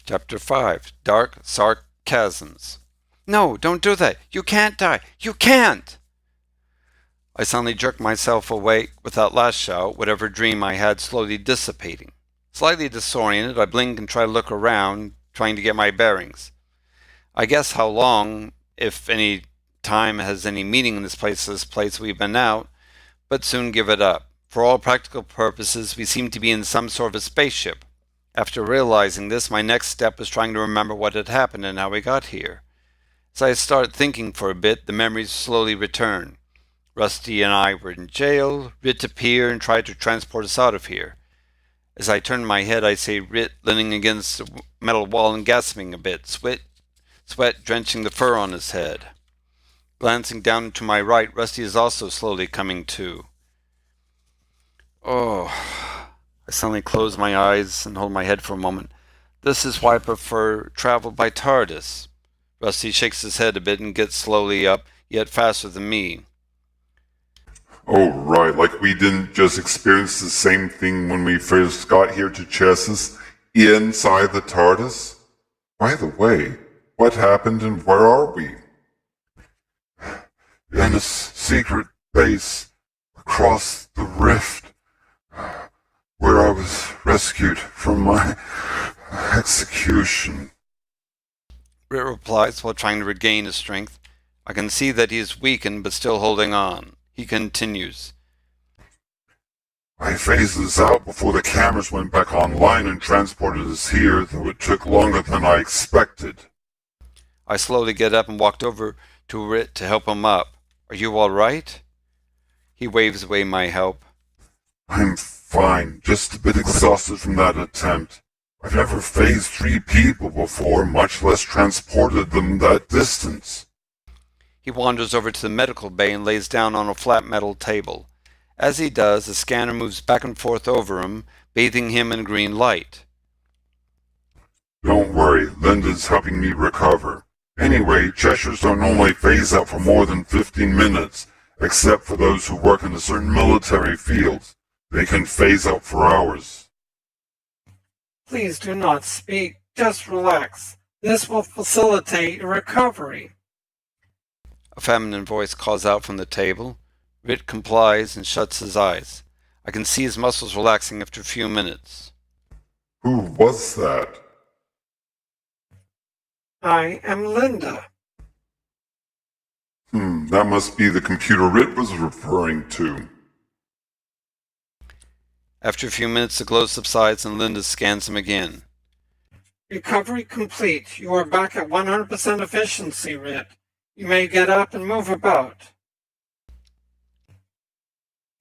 Chapter 5 Dark Sarcasms. No, don't do that. You can't die. You can't! I suddenly jerked myself awake with that last shout, whatever dream I had slowly dissipating. Slightly disoriented, I blink and try to look around, trying to get my bearings. I guess how long, if any time has any meaning in this place we've been out, but soon give it up. For all practical purposes, we seem to be in some sort of a spaceship. After realizing this, my next step was trying to remember what had happened and how we got here. As I started thinking for a bit, the memories slowly returned. Rusty and I were in jail. Rit appeared and tried to transport us out of here. As I turned my head, I see Rit leaning against the metal wall and gasping a bit, sweat drenching the fur on his head. Glancing down to my right, Rusty is also slowly coming to. Oh, I suddenly close my eyes and hold my head for a moment. This is why I prefer travel by TARDIS. Rusty shakes his head a bit and gets slowly up, yet faster than me. Oh, right, like we didn't just experience the same thing when we first got here to Chessus, inside the TARDIS? By the way, what happened and where are we? In a secret base across the rift, where I was rescued from my execution. Rit replies while trying to regain his strength. I can see that he is weakened but still holding on. He continues. I phased this out before the cameras went back online and transported us here, though it took longer than I expected. I slowly get up and walked over to Rit to help him up. Are you all right? He waves away my help. I'm fine, just a bit exhausted from that attempt. I've never phased 3 people before, much less transported them that distance. He wanders over to the medical bay and lays down on a flat metal table. As he does, the scanner moves back and forth over him, bathing him in green light. Don't worry, Linda's helping me recover. Anyway, Cheshires don't normally phase out for more than 15 minutes, except for those who work in a certain military field. They can phase out for hours. Please do not speak. Just relax. This will facilitate your recovery. A feminine voice calls out from the table. Rit complies and shuts his eyes. I can see his muscles relaxing after a few minutes. Who was that? I am Linda. That must be the computer Rit was referring to. After a few minutes, the glow subsides and Linda scans him again. Recovery complete. You are back at 100% efficiency, Rit. You may get up and move about.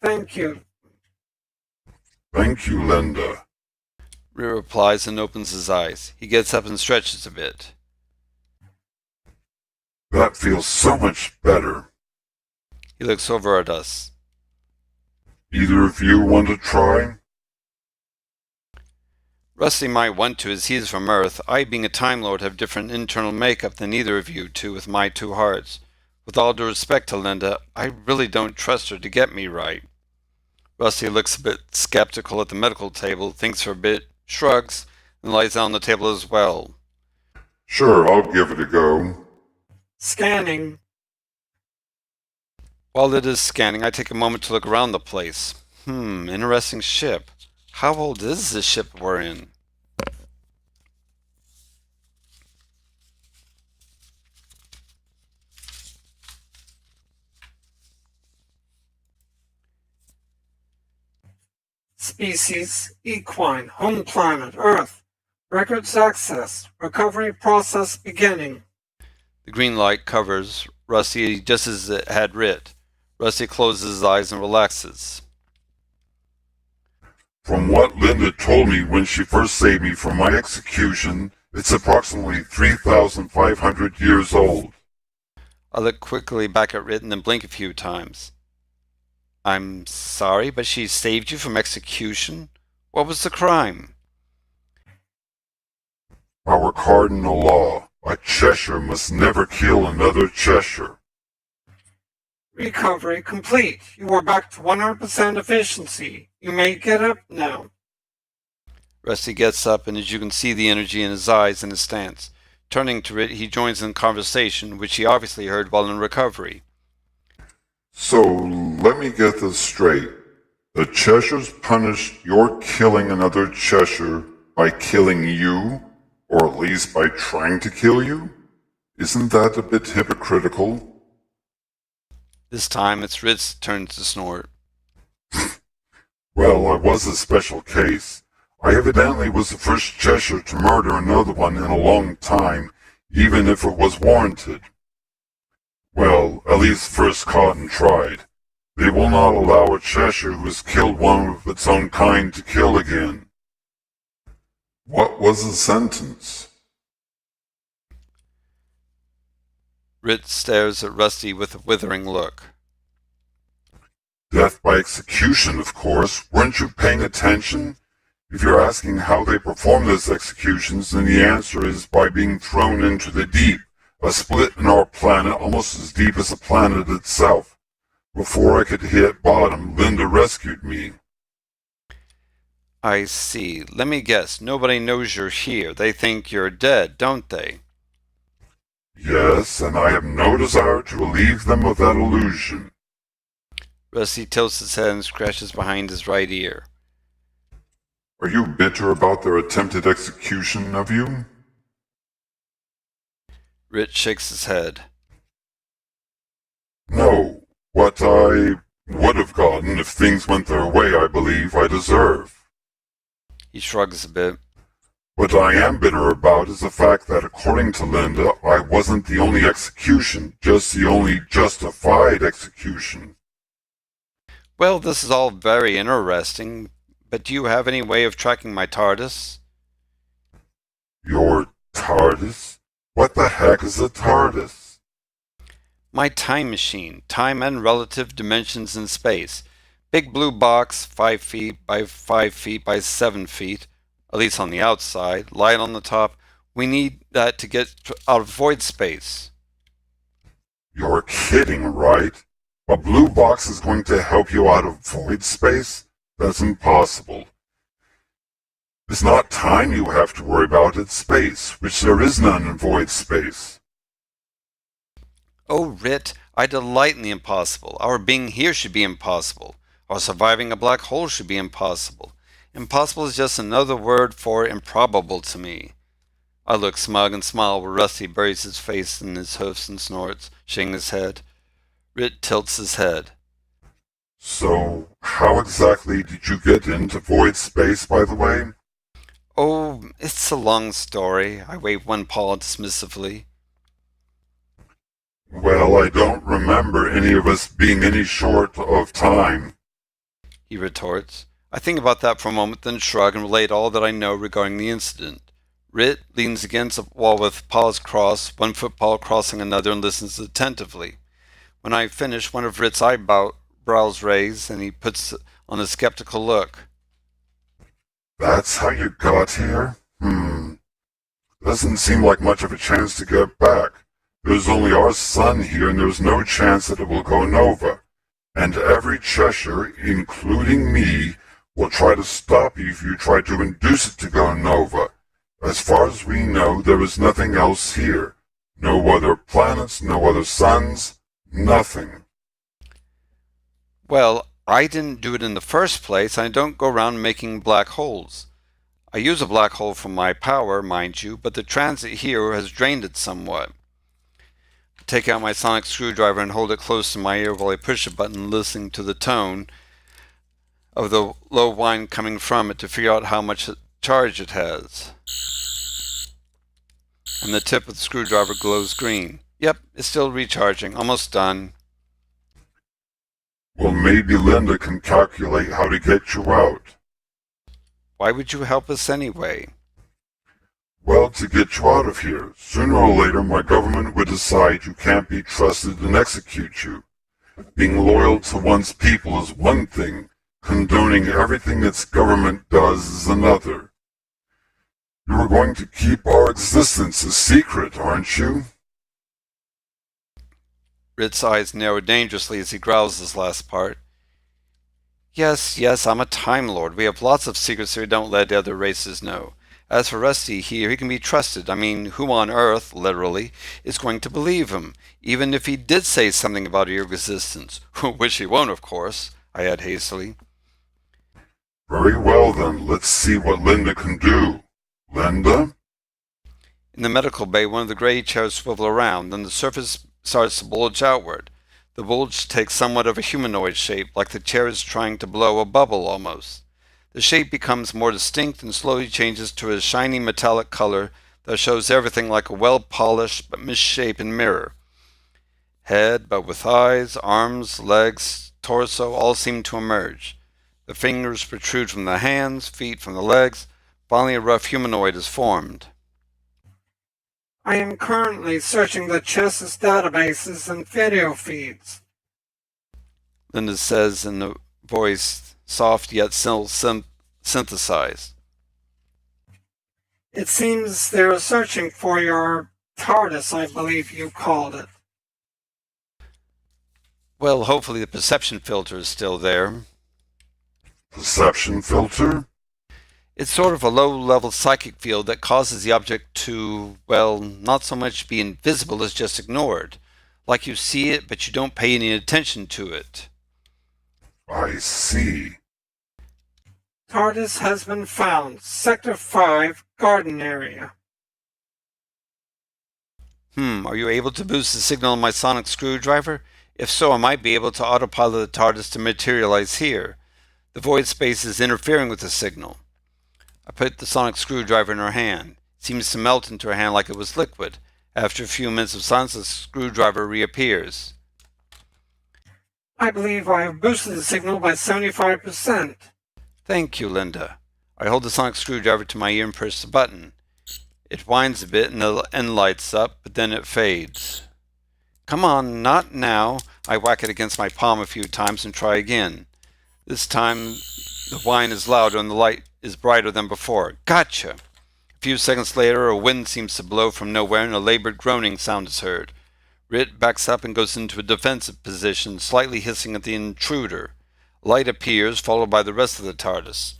Thank you. Thank you, Linda. Rit replies and opens his eyes. He gets up and stretches a bit. That feels so much better. He looks over at us. Either of you want to try? Rusty might want to, as he is from Earth. I, being a Time Lord, have different internal makeup than either of you two with my 2 hearts. With all due respect to Linda, I really don't trust her to get me right. Rusty looks a bit skeptical at the medical table, thinks for a bit, shrugs, and lies down on the table as well. Sure, I'll give it a go. Scanning. While it is scanning, I take a moment to look around the place. Interesting ship. How old is the ship we're in? Species equine. Home planet Earth. Records accessed. Recovery process beginning. The green light covers Rusty just as it had Rit. Rusty closes his eyes and relaxes. From what Linda told me when she first saved me from my execution, it's approximately 3,500 years old. I look quickly back at Rit and then blink a few times. I'm sorry, but she saved you from execution? What was the crime? Our cardinal law, a Cheshire must never kill another Cheshire. Recovery complete. You are back to 100% efficiency. You may get up now. Rusty gets up, and as you can see the energy in his eyes and his stance. Turning to Rit, he joins in conversation, which he obviously heard while in recovery. So, let me get this straight. The Cheshires punished your killing another Cheshire by killing you, or at least by trying to kill you? Isn't that a bit hypocritical? This time it's Rit's turn to snort. Well, I was a special case. I evidently was the first Cheshire to murder another one in a long time, even if it was warranted. Well, at least first caught and tried. They will not allow a Cheshire who has killed one of its own kind to kill again. What was the sentence? Rit stares at Rusty with a withering look. Death by execution, of course. Weren't you paying attention? If you're asking how they perform those executions, then the answer is by being thrown into the deep, a split in our planet almost as deep as the planet itself. Before I could hit bottom, Linda rescued me. I see. Let me guess. Nobody knows you're here. They think you're dead, don't they? Yes, and I have no desire to relieve them of that illusion. Rusty tilts his head and scratches behind his right ear. Are you bitter about their attempted execution of you? Rit shakes his head. No. What I would have gotten if things went their way, I believe I deserve. He shrugs a bit. What I am bitter about is the fact that, according to Linda, I wasn't the only execution, just the only justified execution. Well, this is all very interesting, but do you have any way of tracking my TARDIS? Your TARDIS? What the heck is a TARDIS? My time machine, time and relative dimensions in space. Big blue box, 5 feet by 5 feet by 7 feet, at least on the outside, light on the top. We need that to get out of void space. You're kidding, right? A blue box is going to help you out of void space? That's impossible. It's not time you have to worry about, it's space, which there is none in void space. Oh, Rit, I delight in the impossible. Our being here should be impossible. Our surviving a black hole should be impossible. Impossible is just another word for improbable to me. I look smug and smile while Rusty buries his face in his hoofs and snorts, shaking his head. Rit tilts his head. So, how exactly did you get into void space, by the way? Oh, it's a long story. I wave one paw dismissively. Well, I don't remember any of us being any short of time, He retorts. I think about that for a moment, then shrug and relate all that I know regarding the incident. Rit leans against a wall with paws crossed, one foot paw crossing another, and listens attentively. When I finish, one of Rit's eyebrows raise, and he puts on a skeptical look. That's how you got here? Doesn't seem like much of a chance to get back. There's only our sun here, and there's no chance that it will go nova. And every Cheshire, including me, will try to stop you if you try to induce it to go nova. As far as we know, there is nothing else here. No other planets, no other suns, nothing. Well, I didn't do it in the first place. I don't go around making black holes. I use a black hole for my power, mind you, but the transit here has drained it somewhat. I take out my sonic screwdriver and hold it close to my ear while I push a button, listening to the tone of the low whine coming from it to figure out how much charge it has. And the tip of the screwdriver glows green. Yep, it's still recharging. Almost done. Well, maybe Linda can calculate how to get you out. Why would you help us anyway? Well, to get you out of here. Sooner or later, my government would decide you can't be trusted and execute you. Being loyal to one's people is one thing. Condoning everything its government does is another. You are going to keep our existence a secret, aren't you? Rit's eyes narrow dangerously as he growls this last part. Yes, I'm a Time Lord. We have lots of secrets that we don't let the other races know. As for Rusty here, he can be trusted. I mean, who on earth, literally, is going to believe him, even if he did say something about your existence? Which he won't, of course, I add hastily. Very well then, let's see what Linda can do. Linda? In the medical bay, one of the gray chairs swivel around, and the surface starts to bulge outward. The bulge takes somewhat of a humanoid shape, like the chair is trying to blow a bubble almost. The shape becomes more distinct and slowly changes to a shiny metallic color that shows everything like a well-polished but misshapen mirror. Head, but with eyes, arms, legs, torso, all seem to emerge. The fingers protrude from the hands, feet from the legs. Finally, a rough humanoid is formed. I am currently searching the Chesses databases and video feeds. Linda says in a voice soft yet still synthesized. It seems they're searching for your TARDIS, I believe you called it. Well, hopefully the perception filter is still there. Perception filter? It's sort of a low-level psychic field that causes the object to, well, not so much be invisible as just ignored. Like you see it, but you don't pay any attention to it. I see. TARDIS has been found. Sector 5, garden area. Are you able to boost the signal on my sonic screwdriver? If so, I might be able to autopilot the TARDIS to materialize here. The void space is interfering with the signal. I put the sonic screwdriver in her hand. It seems to melt into her hand like it was liquid. After a few minutes of silence, the screwdriver reappears. I believe I have boosted the signal by 75%. Thank you, Linda. I hold the sonic screwdriver to my ear and push the button. It whines a bit and the end lights up, but then it fades. Come on, not now. I whack it against my palm a few times and try again. This time the whine is louder and the light is brighter than before. Gotcha! A few seconds later, a wind seems to blow from nowhere and a labored groaning sound is heard. Rit backs up and goes into a defensive position, slightly hissing at the intruder. Light appears, followed by the rest of the TARDIS.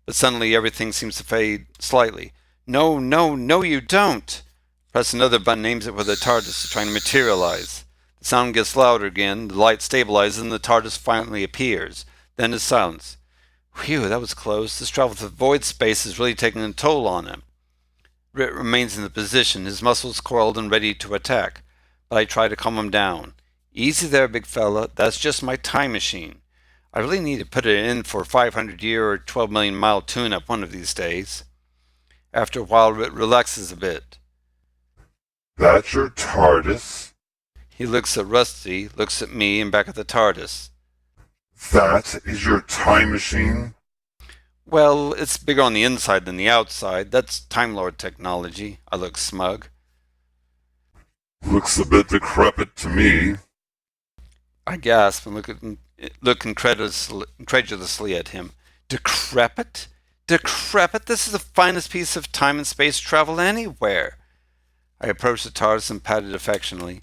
But suddenly everything seems to fade slightly. No, you don't! Press another button, aims it where the TARDIS is trying to materialize. The sound gets louder again, the light stabilizes, and the TARDIS finally appears. Then is silence. Phew, that was close. This travel through void space is really taking a toll on him. Rit remains in the position, his muscles coiled and ready to attack, but I try to calm him down. Easy there, big fella. That's just my time machine. I really need to put it in for a 500-year or 12 million mile tune-up one of these days. After a while, Rit relaxes a bit. That's your TARDIS? He looks at Rusty, looks at me, and back at the TARDIS. That is your time machine? Well, it's bigger on the inside than the outside. That's Time Lord technology. I look smug. Looks a bit decrepit to me. I gasp and look incredulously at him. Decrepit? Decrepit? This is the finest piece of time and space travel anywhere. I approached the TARDIS and patted affectionately.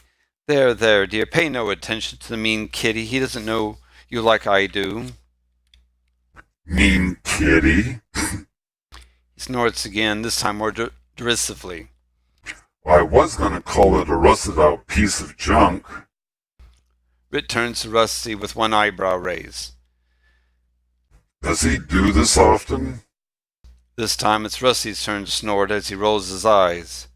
There, dear, pay no attention to the mean kitty. He doesn't know you like I do. Mean kitty? He snorts again, this time more derisively. I was gonna call it a rusted-out piece of junk. Rit turns to Rusty with one eyebrow raised. Does he do this often? This time it's Rusty's turn to snort as he rolls his eyes.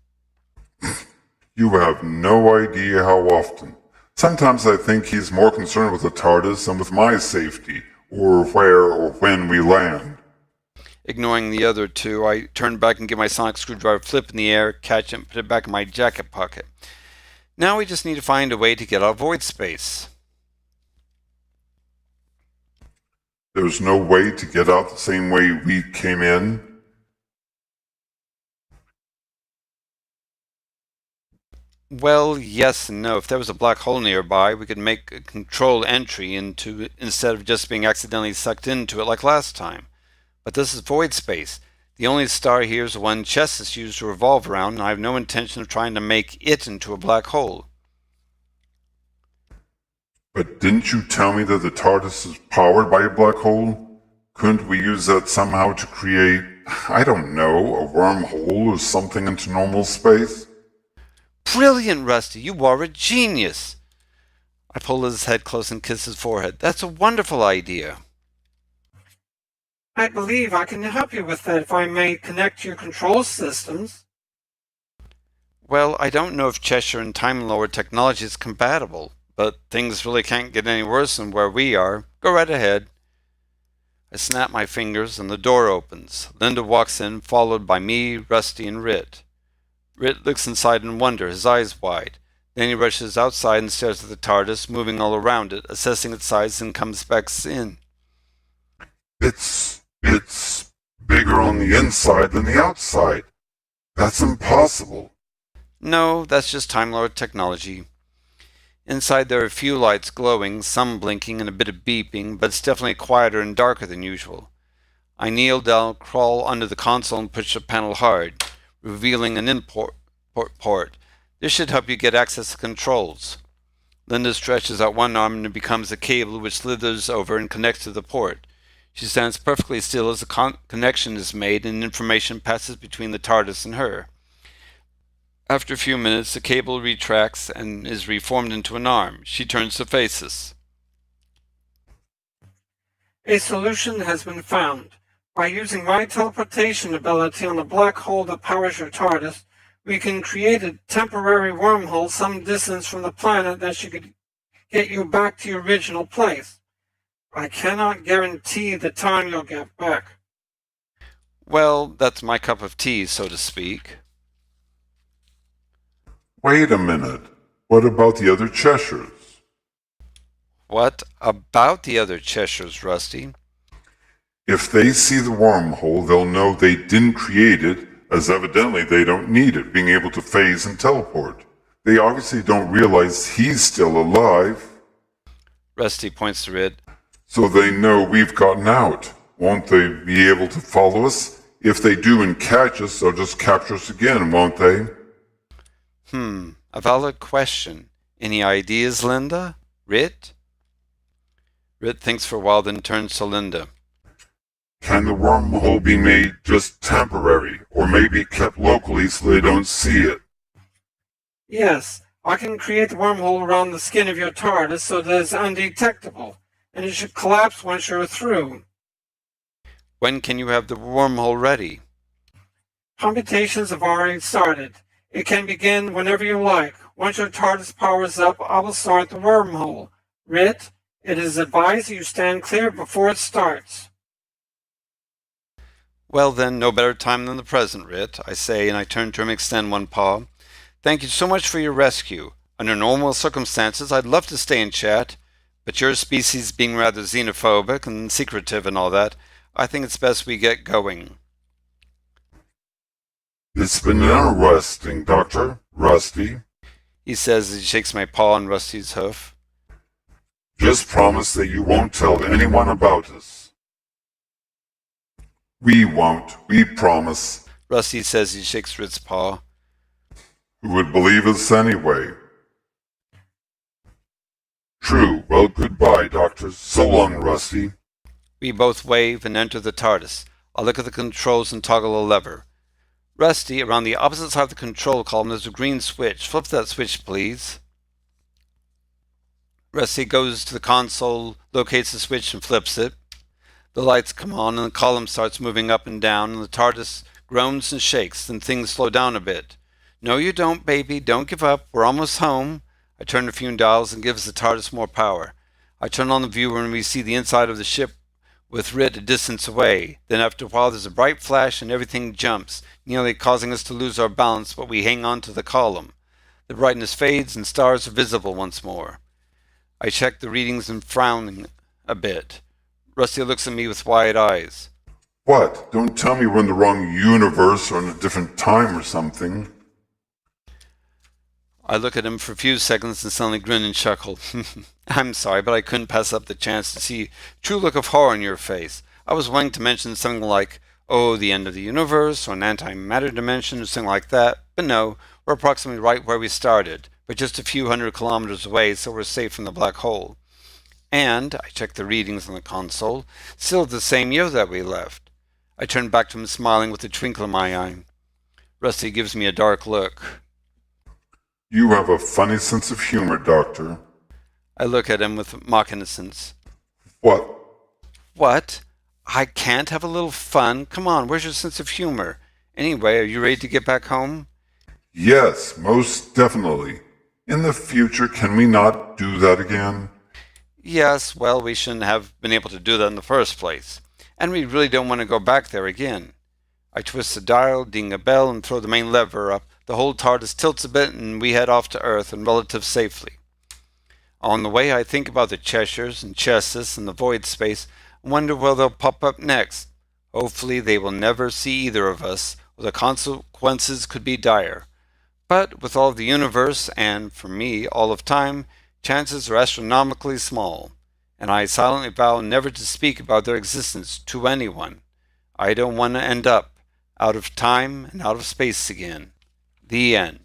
You have no idea how often. Sometimes I think he's more concerned with the TARDIS than with my safety, or where or when we land. Ignoring the other two, I turn back and give my sonic screwdriver a flip in the air, catch it, and put it back in my jacket pocket. Now we just need to find a way to get out of void space. There's no way to get out the same way we came in? Well, yes and no. If there was a black hole nearby, we could make a control entry into it instead of just being accidentally sucked into it like last time. But this is void space. The only star here is the one Chessis used to revolve around, and I have no intention of trying to make it into a black hole. But didn't you tell me that the TARDIS is powered by a black hole? Couldn't we use that somehow to create, I don't know, a wormhole or something into normal space? Brilliant, Rusty. You are a genius. I pull his head close and kiss his forehead. That's a wonderful idea. I believe I can help you with that if I may connect to your control systems. Well, I don't know if Cheshire and Time Lord technology is compatible, but things really can't get any worse than where we are. Go right ahead. I snap my fingers and the door opens. Linda walks in, followed by me, Rusty, and Rit. Rit looks inside in wonder, his eyes wide. Then he rushes outside and stares at the TARDIS, moving all around it, assessing its size, and comes back in. It's bigger on the inside than the outside. That's impossible. No, that's just Time Lord technology. Inside there are a few lights glowing, some blinking and a bit of beeping, but it's definitely quieter and darker than usual. I kneel down, crawl under the console and push the panel hard, revealing an input port. This should help you get access to controls. Linda stretches out one arm and it becomes a cable which slithers over and connects to the port. She stands perfectly still as the connection is made and information passes between the TARDIS and her. After a few minutes, the cable retracts and is reformed into an arm. She turns to face us. A solution has been found. By using my teleportation ability on the black hole that powers your TARDIS, we can create a temporary wormhole some distance from the planet that should get you back to your original place. I cannot guarantee the time you'll get back. Well, that's my cup of tea, so to speak. Wait a minute. What about the other Cheshires? What about the other Cheshires, Rusty? If they see the wormhole, they'll know they didn't create it, as evidently they don't need it, being able to phase and teleport. They obviously don't realize he's still alive. Rusty points to Rit. So they know we've gotten out. Won't they be able to follow us? If they do and catch us, they'll just capture us again, won't they? A valid question. Any ideas, Linda? Rit? Rit thinks for a while, then turns to Linda. Can the wormhole be made just temporary, or maybe kept locally so they don't see it? Yes, I can create the wormhole around the skin of your TARDIS so that it's undetectable, and it should collapse once you're through. When can you have the wormhole ready? Computations have already started. It can begin whenever you like. Once your TARDIS powers up, I will start the wormhole. Rit, it is advised you stand clear before it starts. Well then, no better time than the present, Rit, I say, and I turn to him and extend one paw. Thank you so much for your rescue. Under normal circumstances, I'd love to stay and chat, but your species being rather xenophobic and secretive and all that, I think it's best we get going. It's been interesting, Doctor. Rusty. He says as he shakes my paw on Rusty's hoof. Just promise that you won't tell anyone about us. We won't. We promise. Rusty says he shakes Rit's paw. Who would believe us anyway? True. Well, goodbye, Doctor. So long, Rusty. We both wave and enter the TARDIS. I look at the controls and toggle a lever. Rusty, around the opposite side of the control column there's a green switch. Flip that switch, please. Rusty goes to the console, locates the switch, and flips it. The lights come on and the column starts moving up and down, and the TARDIS groans and shakes, then things slow down a bit. No, you don't, baby. Don't give up. We're almost home. I turn a few dials and gives the TARDIS more power. I turn on the viewer and we see the inside of the ship with Rit a distance away. Then after a while there's a bright flash and everything jumps, nearly causing us to lose our balance, but we hang on to the column. The brightness fades and stars are visible once more. I check the readings and frown a bit. Rusty looks at me with wide eyes. What? Don't tell me we're in the wrong universe or in a different time or something. I look at him for a few seconds and suddenly grin and chuckle. I'm sorry, but I couldn't pass up the chance to see a true look of horror in your face. I was wanting to mention something like, oh, the end of the universe, or an antimatter dimension, or something like that, but no, we're approximately right where we started, but just a few hundred kilometers away, so we're safe from the black hole. And I checked the readings on the console, still the same year that we left. I turned back to him smiling with a twinkle in my eye. Rusty gives me a dark look. You have a funny sense of humor, Doctor. I look at him with mock innocence. What? What? I can't have a little fun? Come on, where's your sense of humor? Anyway, are you ready to get back home? Yes, most definitely. In the future, can we not do that again? Yes, well, we shouldn't have been able to do that in the first place. And we really don't want to go back there again. I twist the dial, ding a bell, and throw the main lever up. The whole TARDIS tilts a bit, and we head off to Earth in relative safety. On the way, I think about the Cheshires and Chesses and the void space, and wonder where they'll pop up next. Hopefully they will never see either of us, or the consequences could be dire. But with all of the universe, and, for me, all of time, chances are astronomically small, and I silently vow never to speak about their existence to anyone. I don't want to end up out of time and out of space again. The end.